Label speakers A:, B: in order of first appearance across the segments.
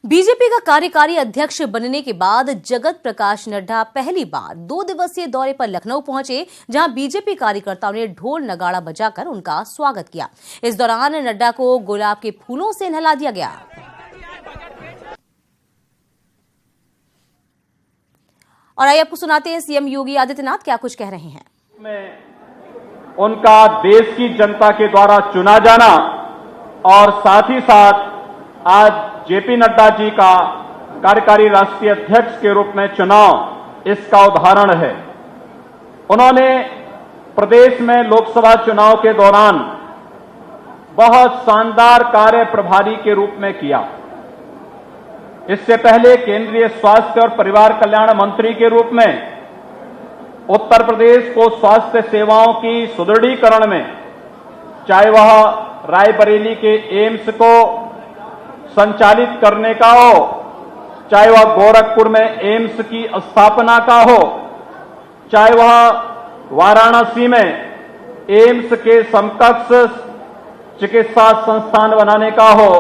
A: BJP का कार्यकारी अध्यक्ष बनने के बाद जगत प्रकाश नड्डा पहली बार 2 दिवसीय दौरे पर लखनऊ पहुंचे, जहां बीजेपी कार्यकर्ताओं ने ढोल नगाड़ा बजाकर उनका स्वागत किया। इस दौरान नड्डा को गुलाब के फूलों से नहला दिया गया। और आइए आपको सुनाते हैं सीएम योगी आदित्यनाथ क्या कुछ कह रहे हैं।
B: उनका देश की जनता के द्वारा चुना जाना और साथ ही साथ आज जेपी नड्डा जी का कार्यकारी राष्ट्रीय अध्यक्ष के रूप में चुनाव इसका उदाहरण है। उन्होंने प्रदेश में लोकसभा चुनाव के दौरान बहुत शानदार कार्य प्रभारी के रूप में किया। इससे पहले केंद्रीय स्वास्थ्य और परिवार कल्याण मंत्री के रूप में उत्तर प्रदेश को स्वास्थ्य सेवाओं की सुदृढ़ीकरण में, चाहे वह रायबरेली के एम्स को संचालित करने का हो, चाहे वह गोरखपुर में एम्स की स्थापना का हो, चाहे वह वाराणसी में एम्स के समकक्ष चिकित्सा संस्थान बनाने का हो,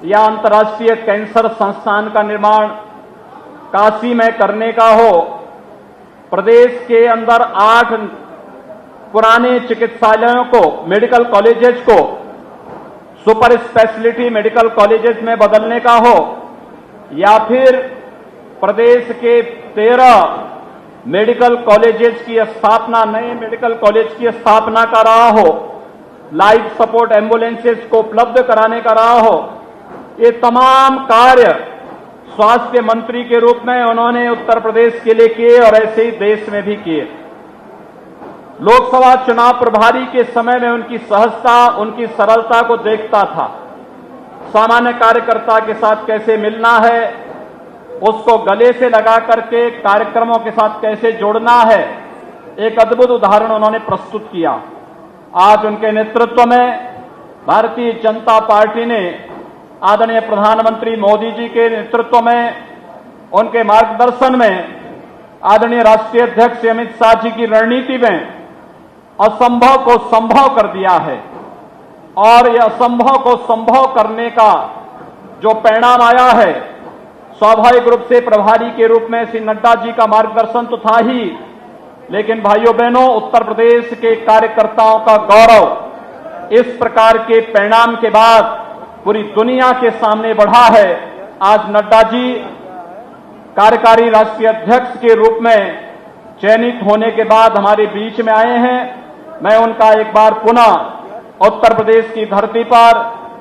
B: या अंतर्राष्ट्रीय कैंसर संस्थान का निर्माण काशी में करने का हो। प्रदेश के अंदर 8 पुराने चिकित्सालयों को, मेडिकल कॉलेजेस को सुपर स्पेशलिटी मेडिकल कॉलेजेस में बदलने का हो, या फिर प्रदेश के 13 मेडिकल कॉलेजेस की स्थापना, नए मेडिकल कॉलेज की स्थापना कर रहा हो, लाइफ सपोर्ट एम्बुलेंसेस को उपलब्ध कराने का रहा हो। ये तमाम कार्य स्वास्थ्य मंत्री के रूप में उन्होंने उत्तर प्रदेश के लिए किए और ऐसे ही देश में भी किए। लोकसभा चुनाव प्रभारी के समय में उनकी सहजता, उनकी सरलता को देखता था। सामान्य कार्यकर्ता के साथ कैसे मिलना है, उसको गले से लगा करके कार्यक्रमों के साथ कैसे जोड़ना है, एक अद्भुत उदाहरण उन्होंने प्रस्तुत किया। आज उनके नेतृत्व में भारतीय जनता पार्टी ने आदरणीय प्रधानमंत्री मोदी जी के नेतृत्व में, उनके मार्गदर्शन में, आदरणीय राष्ट्रीय अध्यक्ष अमित शाह जी की रणनीति में असंभव को संभव कर दिया है। और यह असंभव को संभव करने का जो परिणाम आया है, स्वाभाविक रूप से प्रभारी के रूप में श्री नड्डा जी का मार्गदर्शन तो था ही, लेकिन भाइयों बहनों, उत्तर प्रदेश के कार्यकर्ताओं का गौरव इस प्रकार के परिणाम के बाद पूरी दुनिया के सामने बढ़ा है। आज नड्डा जी कार्यकारी राष्ट्रीय अध्यक्ष के रूप में चयनित होने के बाद हमारे बीच में आए हैं। मैं उनका एक बार पुनः उत्तर प्रदेश की धरती पर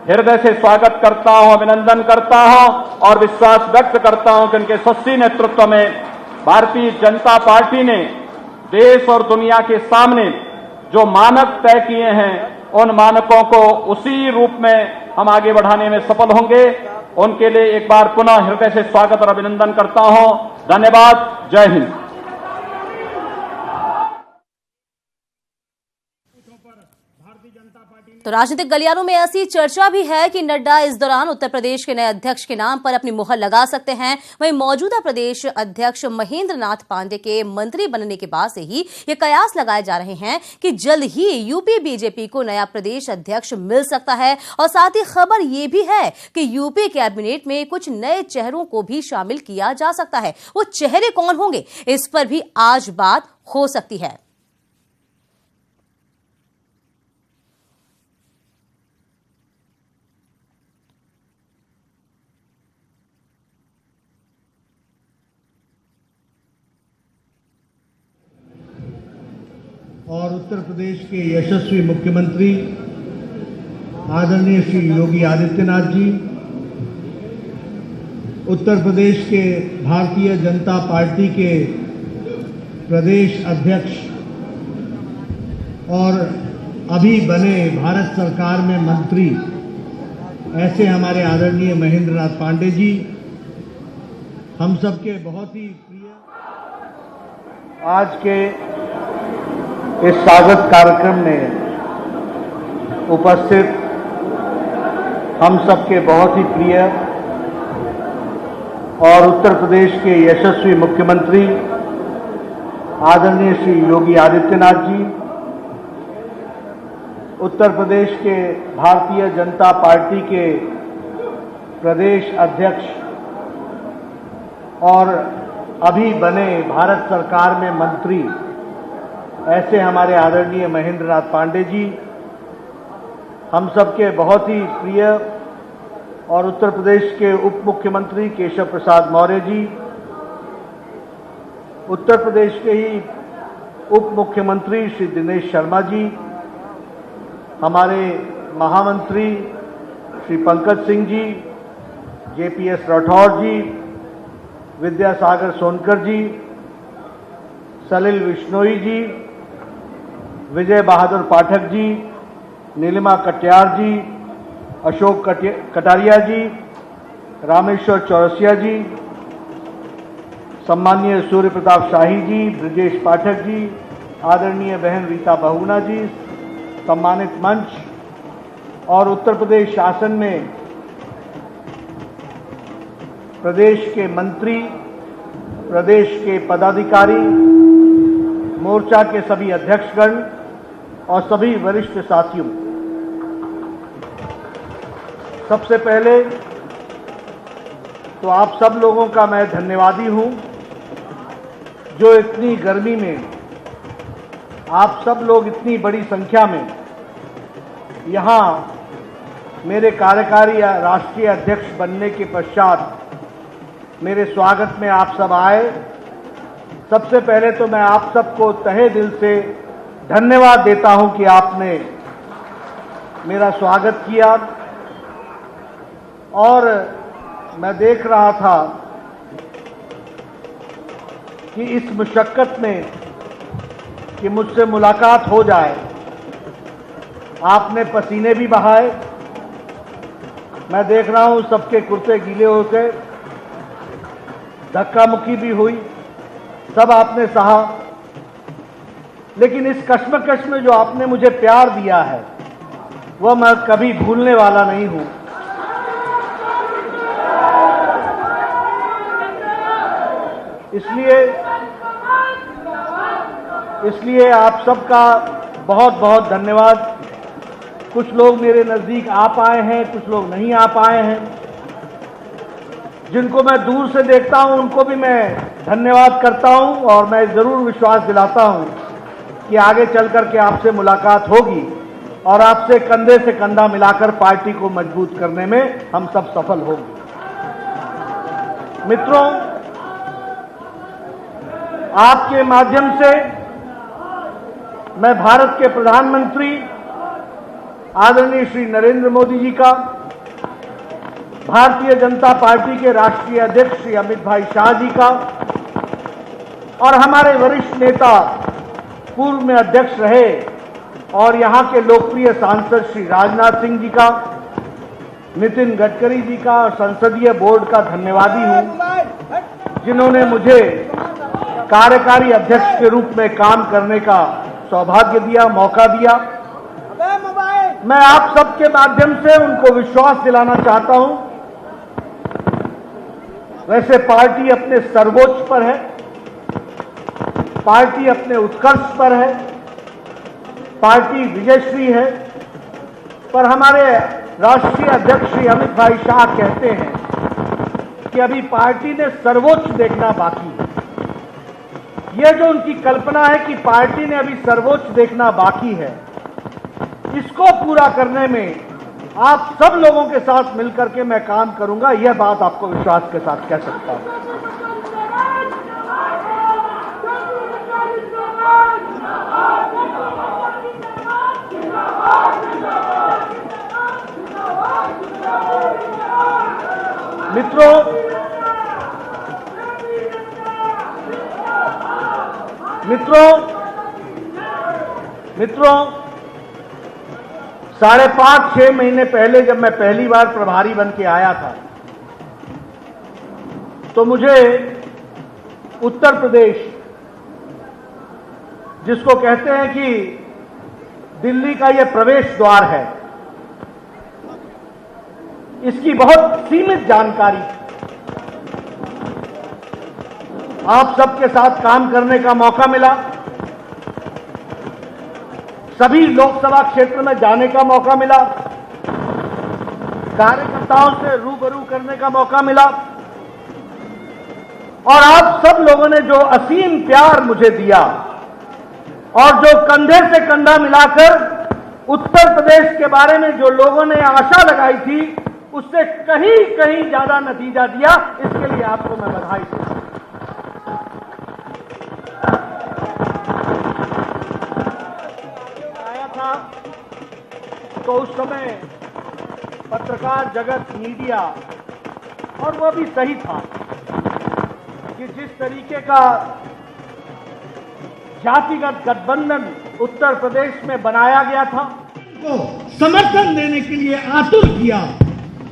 B: हृदय से स्वागत करता हूं, अभिनंदन करता हूं और विश्वास व्यक्त करता हूं कि उनके सच्ची नेतृत्व में भारतीय जनता पार्टी ने देश और दुनिया के सामने जो मानक तय किए हैं, उन मानकों को उसी रूप में हम आगे बढ़ाने में सफल होंगे। उनके लिए एक बार पुनः हृदय से स्वागत और अभिनंदन करता हूं। धन्यवाद। जय हिंद।
A: तो राजनीतिक गलियारों में ऐसी चर्चा भी है कि नड्डा इस दौरान उत्तर प्रदेश के नए अध्यक्ष के नाम पर अपनी मुहर लगा सकते हैं। वहीं मौजूदा प्रदेश अध्यक्ष महेंद्र नाथ पांडे के मंत्री बनने के बाद से ही ये कयास लगाए जा रहे हैं कि जल्द ही यूपी बीजेपी को नया प्रदेश अध्यक्ष मिल सकता है। और साथ ही खबर ये भी है कि यूपी कैबिनेट में कुछ नए चेहरों को भी शामिल किया जा सकता है। वो चेहरे कौन होंगे, इस पर भी आज बात हो सकती है।
C: और उत्तर प्रदेश के यशस्वी मुख्यमंत्री आदरणीय श्री योगी आदित्यनाथ जी, उत्तर प्रदेश के भारतीय जनता पार्टी के प्रदेश अध्यक्ष और अभी बने भारत सरकार में मंत्री ऐसे हमारे आदरणीय महेंद्र नाथ पांडे जी, हम सबके बहुत ही प्रिय आज के इस स्वागत कार्यक्रम में उपस्थित हम सबके बहुत ही प्रिय और उत्तर प्रदेश के यशस्वी मुख्यमंत्री आदरणीय श्री योगी आदित्यनाथ जी, उत्तर प्रदेश के भारतीय जनता पार्टी के प्रदेश अध्यक्ष और अभी बने भारत सरकार में मंत्री ऐसे हमारे आदरणीय महेंद्र नाथ पांडे जी, हम सबके बहुत ही प्रिय और उत्तर प्रदेश के उप मुख्यमंत्री केशव प्रसाद मौर्य जी, उत्तर प्रदेश के ही उप मुख्यमंत्री श्री दिनेश शर्मा जी, हमारे महामंत्री श्री पंकज सिंह जी, JPS राठौर जी, विद्यासागर सोनकर जी, सलिल विश्नोई जी, विजय बहादुर पाठक जी, नीलिमा कटियार जी, अशोक कटारिया जी, रामेश्वर चौरसिया जी, सम्माननीय सूर्य प्रताप शाही जी, ब्रजेश पाठक जी, आदरणीय बहन रीता बहुगुणा जी, सम्मानित मंच और उत्तर प्रदेश शासन में प्रदेश के मंत्री, प्रदेश के पदाधिकारी, मोर्चा के सभी अध्यक्षगण और सभी वरिष्ठ साथियों, सबसे पहले तो आप सब लोगों का मैं धन्यवादी हूं जो इतनी गर्मी में आप सब लोग इतनी बड़ी संख्या में यहां मेरे कार्यकारी राष्ट्रीय अध्यक्ष बनने के पश्चात मेरे स्वागत में आप सब आए। सबसे पहले तो मैं आप सबको तहे दिल से धन्यवाद देता हूं कि आपने मेरा स्वागत किया। और मैं देख रहा था कि इस मुशक्कत में कि मुझसे मुलाकात हो जाए, आपने पसीने भी बहाए। मैं देख रहा हूं सबके कुर्ते गीले हो गए, धक्का मुक्की भी हुई, सब आपने सहा। लेकिन इस कश्मकश में जो आपने मुझे प्यार दिया है वह मैं कभी भूलने वाला नहीं हूं। इसलिए आप सबका बहुत बहुत धन्यवाद। कुछ लोग मेरे नजदीक आ पाए हैं, कुछ लोग नहीं आ पाए हैं। जिनको मैं दूर से देखता हूं उनको भी मैं धन्यवाद करता हूं और मैं जरूर विश्वास दिलाता हूं कि आगे चलकर के आपसे मुलाकात होगी और आपसे कंधे से कंधा मिलाकर पार्टी को मजबूत करने में हम सब सफल होंगे। मित्रों, आपके माध्यम से मैं भारत के प्रधानमंत्री आदरणीय श्री नरेंद्र मोदी जी का, भारतीय जनता पार्टी के राष्ट्रीय अध्यक्ष श्री अमित भाई शाह जी का और हमारे वरिष्ठ नेता पूर्व में अध्यक्ष रहे और यहां के लोकप्रिय सांसद श्री राजनाथ सिंह जी का, नितिन गडकरी जी का और संसदीय बोर्ड का धन्यवादी हूं जिन्होंने मुझे कार्यकारी अध्यक्ष के रूप में काम करने का सौभाग्य दिया, मौका दिया। मैं आप सबके माध्यम से उनको विश्वास दिलाना चाहता हूं। वैसे पार्टी अपने सर्वोच्च पर है, पार्टी अपने उत्कर्ष पर है, पार्टी विजयश्री है, पर हमारे राष्ट्रीय अध्यक्ष श्री अमित भाई शाह कहते हैं कि अभी पार्टी ने सर्वोच्च देखना बाकी है। यह जो उनकी कल्पना है कि पार्टी ने अभी सर्वोच्च देखना बाकी है, इसको पूरा करने में आप सब लोगों के साथ मिलकर के मैं काम करूंगा, यह बात आपको विश्वास के साथ कह सकता हूं। मित्रों 5.5-6 महीने पहले जब मैं पहली बार प्रभारी बन के आया था तो मुझे उत्तर प्रदेश, जिसको कहते हैं कि दिल्ली का यह प्रवेश द्वार है, इसकी बहुत सीमित जानकारी थी। आप सबके साथ काम करने का मौका मिला, सभी लोकसभा क्षेत्र में जाने का मौका मिला, कार्यकर्ताओं से रूबरू करने का मौका मिला और आप सब लोगों ने जो असीम प्यार मुझे दिया और जो कंधे से कंधा मिलाकर उत्तर प्रदेश के बारे में जो लोगों ने आशा लगाई थी उससे कहीं कहीं ज्यादा नतीजा दिया, इसके लिए आपको मैं बधाई देता हूं। आया था तो उस समय पत्रकार जगत, मीडिया, और वो भी सही था कि जिस तरीके का जातिगत गठबंधन उत्तर प्रदेश में बनाया गया था
D: को समर्थन देने के लिए आतुर किया,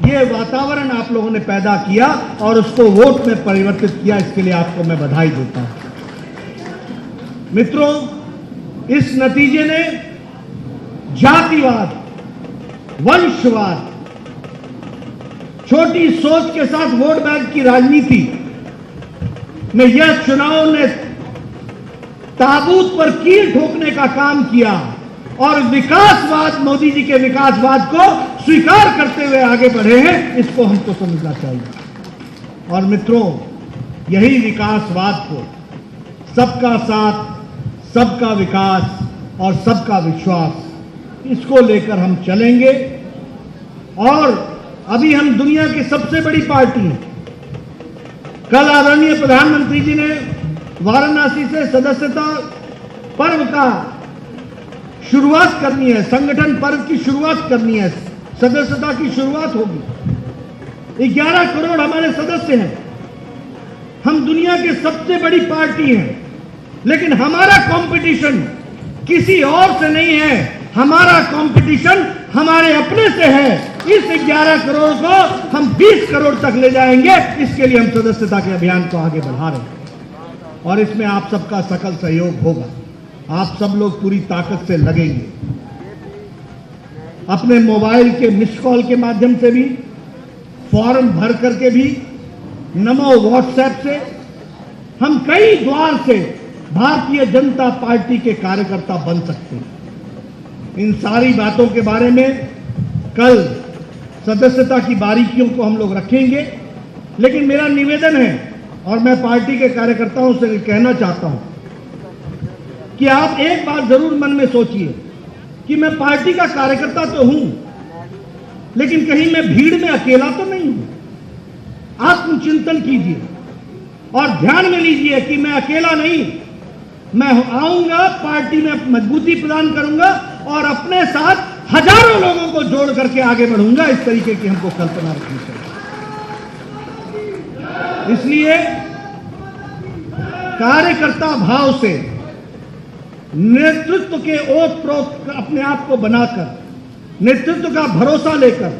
D: ये वातावरण आप लोगों ने पैदा किया और उसको वोट में परिवर्तित किया, इसके लिए आपको मैं बधाई देता हूं। मित्रों, इस नतीजे ने जातिवाद, वंशवाद, छोटी सोच के साथ वोट बैंक की राजनीति में यह चुनाव ने ताबूत पर कील ठोकने का काम किया और विकासवाद, मोदी जी के विकासवाद को स्वीकार करते हुए आगे बढ़े हैं, इसको हमको समझना चाहिए। और मित्रों, यही विकासवाद को सबका साथ, सबका विकास और सबका विश्वास, इसको लेकर हम चलेंगे। और अभी हम दुनिया की सबसे बड़ी पार्टी हैं। कल आदरणीय प्रधानमंत्री जी ने वाराणसी से सदस्यता पर्व का शुरुआत करनी है, संगठन पर्व की शुरुआत करनी है, सदस्यता की शुरुआत होगी। 11 करोड़ हमारे सदस्य हैं, हम दुनिया की सबसे बड़ी पार्टी हैं, लेकिन हमारा कंपटीशन किसी और से नहीं है, हमारा कंपटीशन हमारे अपने से है। इस 11 करोड़ को हम 20 करोड़ तक ले जाएंगे, इसके लिए हम सदस्यता के अभियान को आगे बढ़ा रहे हैं और इसमें आप सबका सकल सहयोग होगा। आप सब लोग पूरी ताकत से लगेंगे। अपने मोबाइल के मिस कॉल के माध्यम से भी, फॉर्म भर करके भी, नमो व्हाट्सएप से, हम कई द्वार से भारतीय जनता पार्टी के कार्यकर्ता बन सकते हैं। इन सारी बातों के बारे में कल सदस्यता की बारीकियों को हम लोग रखेंगे, लेकिन मेरा निवेदन है और मैं पार्टी के कार्यकर्ताओं से कहना चाहता हूं कि आप एक बात जरूर मन में सोचिए कि मैं पार्टी का कार्यकर्ता तो हूं, लेकिन कहीं मैं भीड़ में अकेला तो नहीं हूं। आत्मचिंतन कीजिए और ध्यान में लीजिए कि मैं अकेला नहीं, मैं आऊंगा, पार्टी में मजबूती प्रदान करूंगा और अपने साथ हजारों लोगों को जोड़ करके आगे बढ़ूंगा। इस तरीके की हमको कल्पना रखनी चाहिए। इसलिए कार्यकर्ता भाव से नेतृत्व के ओत-प्रोत अपने आप को बनाकर, नेतृत्व का भरोसा लेकर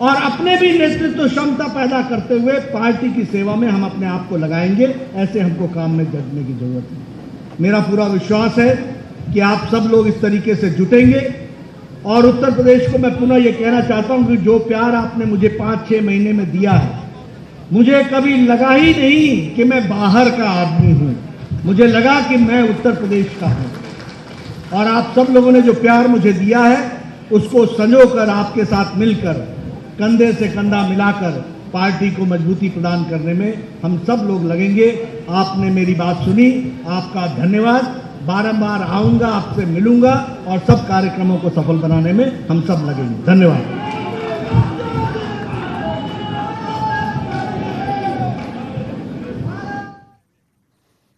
D: और अपने भी नेतृत्व क्षमता पैदा करते हुए पार्टी की सेवा में हम अपने आप को लगाएंगे। ऐसे हमको काम में जुटने की जरूरत है। मेरा पूरा विश्वास है कि आप सब लोग इस तरीके से जुटेंगे और उत्तर प्रदेश को मैं पुनः ये कहना चाहता हूं कि जो प्यार आपने मुझे 5-6 महीने में दिया है, मुझे कभी लगा ही नहीं कि मैं बाहर का आदमी हूं, मुझे लगा कि मैं उत्तर प्रदेश का हूं। और आप सब लोगों ने जो प्यार मुझे दिया है उसको संजोकर आपके साथ मिलकर, कंधे से कंधा मिलाकर पार्टी को मजबूती प्रदान करने में हम सब लोग लगेंगे। आपने मेरी बात सुनी, आपका धन्यवाद। बारंबार आऊंगा, आपसे मिलूंगा और सब कार्यक्रमों को सफल बनाने में हम सब लगेंगे। धन्यवाद।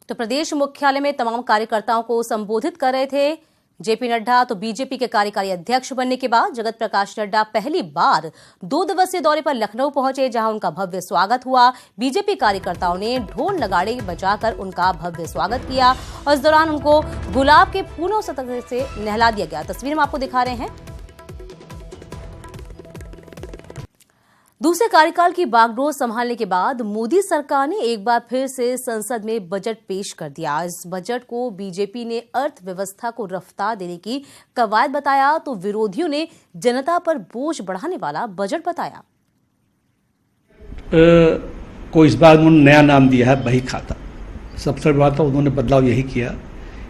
A: तो प्रदेश मुख्यालय में तमाम कार्यकर्ताओं को संबोधित कर रहे थे जेपी नड्डा। तो बीजेपी के कार्यकारी अध्यक्ष बनने के बाद जगत प्रकाश नड्डा पहली बार 2 दिवसीय दौरे पर लखनऊ पहुंचे, जहां उनका भव्य स्वागत हुआ। बीजेपी कार्यकर्ताओं ने ढोल नगाड़े बजाकर उनका भव्य स्वागत किया और इस दौरान उनको गुलाब के फूलों से नहला दिया गया। तस्वीर हम आपको दिखा रहे हैं। दूसरे कार्यकाल की बागडोर संभालने के बाद मोदी सरकार ने एक बार फिर से संसद में बजट पेश कर दिया। इस बजट को बीजेपी ने अर्थव्यवस्था को रफ्तार देने की कवायद बताया, तो विरोधियों ने जनता पर बोझ बढ़ाने वाला बजट बताया।
E: को इस बार उन्होंने नया नाम दिया है बही खाता। सबसे बड़ा तो उन्होंने बदलाव यही किया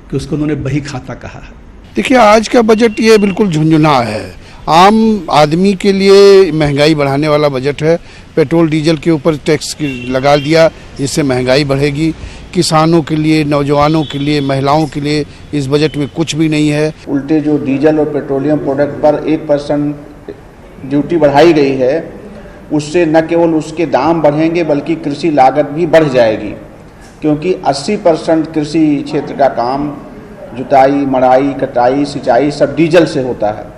E: कि उसको उन्होंने बही खाता कहा है।
F: देखिए, आज का बजट ये बिल्कुल झुंझुना है। आम आदमी के लिए महंगाई बढ़ाने वाला बजट है। पेट्रोल डीजल के ऊपर टैक्स लगा दिया, इससे महंगाई बढ़ेगी। किसानों के लिए, नौजवानों के लिए, महिलाओं के लिए इस बजट में कुछ भी नहीं है।
C: उल्टे जो डीजल और पेट्रोलियम प्रोडक्ट पर 1% ड्यूटी बढ़ाई गई है, उससे न केवल उसके दाम बढ़ेंगे बल्कि कृषि लागत भी बढ़ जाएगी, क्योंकि 80% कृषि क्षेत्र का काम जुताई, मड़ाई, कटाई, सिंचाई सब डीजल से होता है।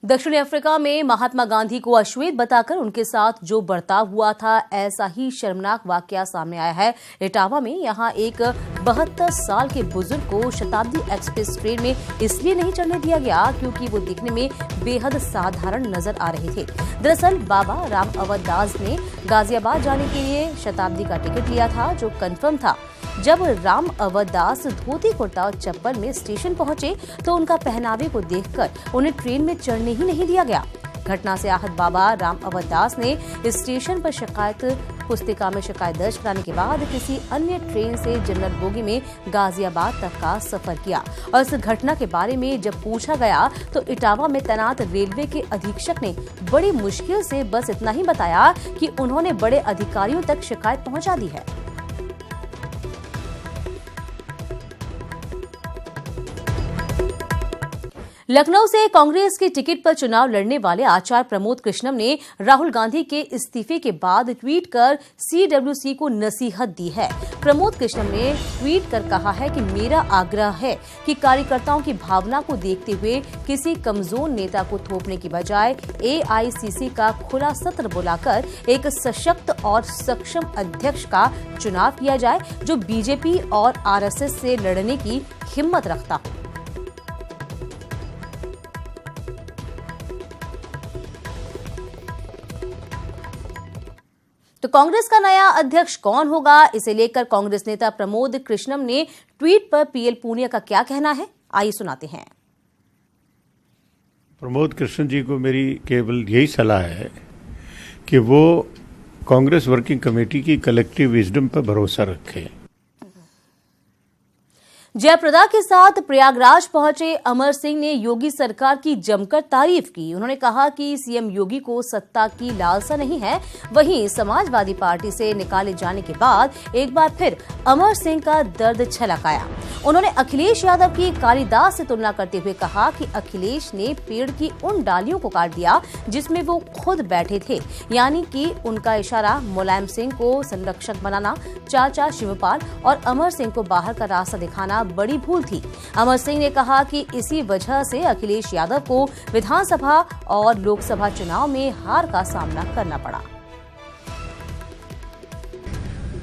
A: दक्षिणी अफ्रीका में महात्मा गांधी को अश्वेत बताकर उनके साथ जो बर्ताव हुआ था, ऐसा ही शर्मनाक वाकया सामने आया है इटावा में। यहां एक 72 साल के बुजुर्ग को शताब्दी एक्सप्रेस ट्रेन में इसलिए नहीं चढ़ने दिया गया क्योंकि वो दिखने में बेहद साधारण नजर आ रहे थे। दरअसल बाबा राम अवध दास ने गाजियाबाद जाने के लिए शताब्दी का टिकट लिया था, जो कन्फर्म था। जब राम अवध दास धोती कुर्ता और चप्पल में स्टेशन पहुंचे तो उनका पहनावे को देखकर उन्हें ट्रेन में चढ़ने ही नहीं दिया गया। घटना से आहत बाबा राम अवध दास ने स्टेशन पर शिकायत पुस्तिका में शिकायत दर्ज कराने के बाद किसी अन्य ट्रेन से जनरल बोगी में गाजियाबाद तक का सफर किया। और इस घटना के बारे में जब पूछा गया तो इटावा में तैनात रेलवे के अधीक्षक ने बड़ी मुश्किल से बस इतना ही बताया कि उन्होंने बड़े अधिकारियों तक शिकायत पहुंचा दी है। लखनऊ से कांग्रेस के टिकट पर चुनाव लड़ने वाले आचार्य प्रमोद कृष्णम ने राहुल गांधी के इस्तीफे के बाद ट्वीट कर सीडब्ल्यूसी को नसीहत दी है। प्रमोद कृष्णम ने ट्वीट कर कहा है कि मेरा आग्रह है कि कार्यकर्ताओं की भावना को देखते हुए किसी कमजोर नेता को थोपने की बजाय एआईसीसी का खुला सत्र बुलाकर एक सशक्त और सक्षम अध्यक्ष का चुनाव किया जाए, जो बीजेपी और आरएसएस से लड़ने की हिम्मत रखता हो। तो कांग्रेस का नया अध्यक्ष कौन होगा, इसे लेकर कांग्रेस नेता प्रमोद कृष्णम ने ट्वीट पर पीएल पूनिया का क्या कहना है, आइए सुनाते हैं।
G: प्रमोद कृष्ण जी को मेरी केवल यही सलाह है कि वो कांग्रेस वर्किंग कमेटी की कलेक्टिव विजडम पर भरोसा रखें।
A: जयप्रदा के साथ प्रयागराज पहुंचे अमर सिंह ने योगी सरकार की जमकर तारीफ की। उन्होंने कहा कि सीएम योगी को सत्ता की लालसा नहीं है। वहीं समाजवादी पार्टी से निकाले जाने के बाद एक बार फिर अमर सिंह का दर्द छलक आया। उन्होंने अखिलेश यादव की कालिदास से तुलना करते हुए कहा कि अखिलेश ने पेड़ की उन डालियों को काट दिया जिसमें वो खुद बैठे थे, यानी कि उनका इशारा मुलायम सिंह को संरक्षक बनाना, चाचा शिवपाल और अमर सिंह को बाहर का रास्ता दिखाना बड़ी भूल थी। अमर सिंह ने कहा कि इसी वजह से अखिलेश यादव को विधानसभा और लोकसभा चुनाव में हार का सामना करना पड़ा।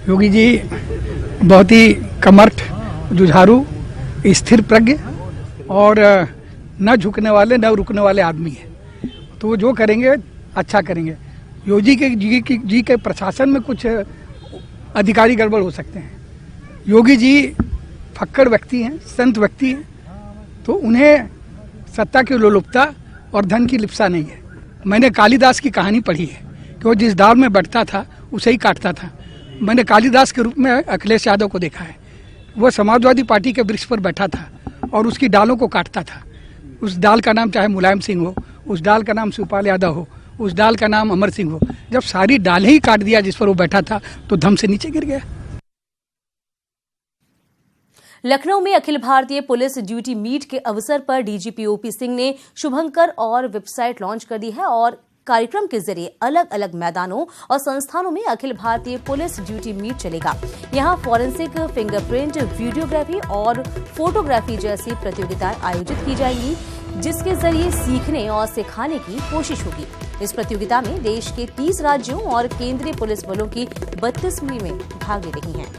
H: योगी जी बहुत ही कर्मठ, जुझारू, स्थिर प्रज्ञ और न झुकने वाले न रुकने वाले आदमी है। तो वो जो करेंगे अच्छा करेंगे। योगी जी के प्रशासन में कुछ अधिकारी गड़बड़ हो सकते हैं। योगी जी फक्कड़ व्यक्ति हैं, संत व्यक्ति हैं, तो उन्हें सत्ता की लोलुपता और धन की लिप्सा नहीं है। मैंने कालिदास की कहानी पढ़ी है कि वो जिस डाल में बैठता था उसे ही काटता था। मैंने कालिदास के रूप में अखिलेश यादव को देखा है। वो समाजवादी पार्टी के वृक्ष पर बैठा था और उसकी डालों को काटता था। उस डाल का नाम चाहे मुलायम सिंह हो, उस डाल का नाम शिवपाल यादव हो, उस डाल का नाम अमर सिंह हो। जब सारी डालें ही काट दिया जिस पर वो बैठा था तो धम से नीचे गिर गया।
A: लखनऊ में Akhil Bharatiya police duty meet के अवसर पर डीजीपी ओपी सिंह ने शुभंकर और वेबसाइट लॉन्च कर दी है और कार्यक्रम के जरिए अलग अलग मैदानों और संस्थानों में Akhil Bharatiya police duty meet चलेगा। यहां फॉरेंसिक, फिंगरप्रिंट, वीडियोग्राफी और फोटोग्राफी जैसी प्रतियोगिताएं आयोजित की जाएंगी, जिसके जरिए सीखने और सिखाने की कोशिश होगी। इस प्रतियोगिता में देश के 30 राज्यों और केंद्रीय पुलिस बलों की 32 टीमें भाग ले रही हैं।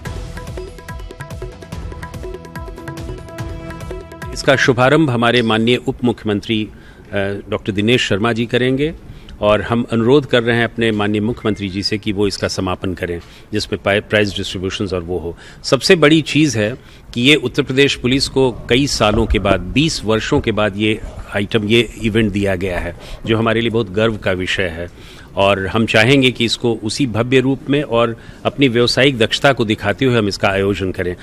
I: इसका शुभारंभ हमारे माननीय उप मुख्यमंत्री डॉक्टर दिनेश शर्मा जी करेंगे और हम अनुरोध कर रहे हैं अपने माननीय मुख्यमंत्री जी से कि वो इसका समापन करें, जिसमें प्राइज डिस्ट्रीब्यूशंस और वो हो। सबसे बड़ी चीज़ है कि ये उत्तर प्रदेश पुलिस को कई सालों के बाद, 20 वर्षों के बाद ये इवेंट दिया गया है, जो हमारे लिए बहुत गर्व का विषय है और हम चाहेंगे कि इसको उसी भव्य रूप में और अपनी व्यावसायिक दक्षता को दिखाते हुए हम इसका आयोजन करें।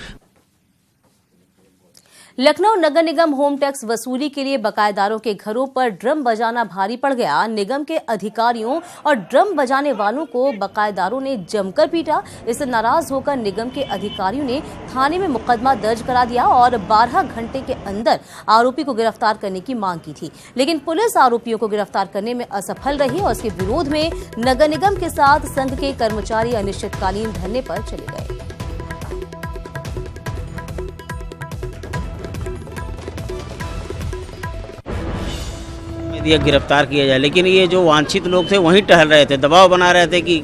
A: लखनऊ नगर निगम होम टैक्स वसूली के लिए बकायेदारों के घरों पर ड्रम बजाना भारी पड़ गया। निगम के अधिकारियों और ड्रम बजाने वालों को बकायेदारों ने जमकर पीटा। इससे नाराज होकर निगम के अधिकारियों ने थाने में मुकदमा दर्ज करा दिया और 12 घंटे के अंदर आरोपी को गिरफ्तार करने की मांग की थी, लेकिन पुलिस आरोपियों को गिरफ्तार करने में असफल रही और इसके विरोध में नगर निगम के साथ संघ के कर्मचारी अनिश्चितकालीन धरने पर चले गए।
J: ये गिरफ्तार किया जाए, लेकिन ये जो वांछित लोग थे वहीं टहल रहे थे, दबाव बना रहे थे कि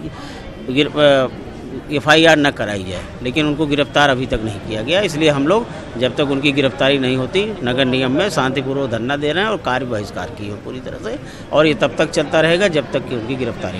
J: FIR न कराई जाए, लेकिन उनको गिरफ्तार अभी तक नहीं किया गया। इसलिए हम लोग जब तक उनकी गिरफ्तारी नहीं होती नगर निगम में शांतिपूर्वक धरना दे रहे हैं और कार्य बहिष्कार की है पूरी तरह से, और ये तब तक चलता रहेगा जब तक कि उनकी गिरफ्तारी